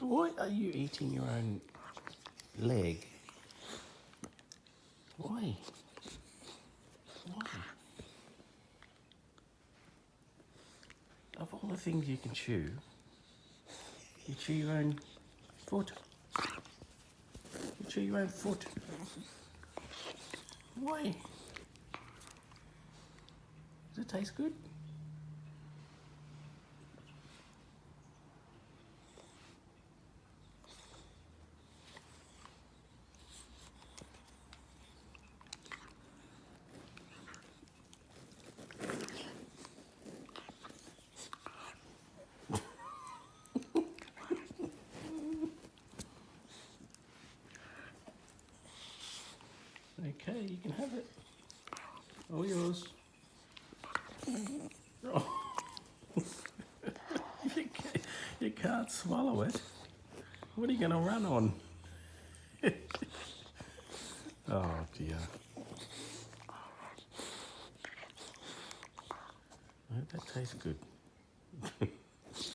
Why are you eating your own leg? Why? Why? Of all the things you can chew, you chew your own foot. You chew your own foot. Why? Does it taste good? Okay, you can have it. All yours. Oh. You can't swallow it. What are you going to run on? Oh dear. I hope that tastes good.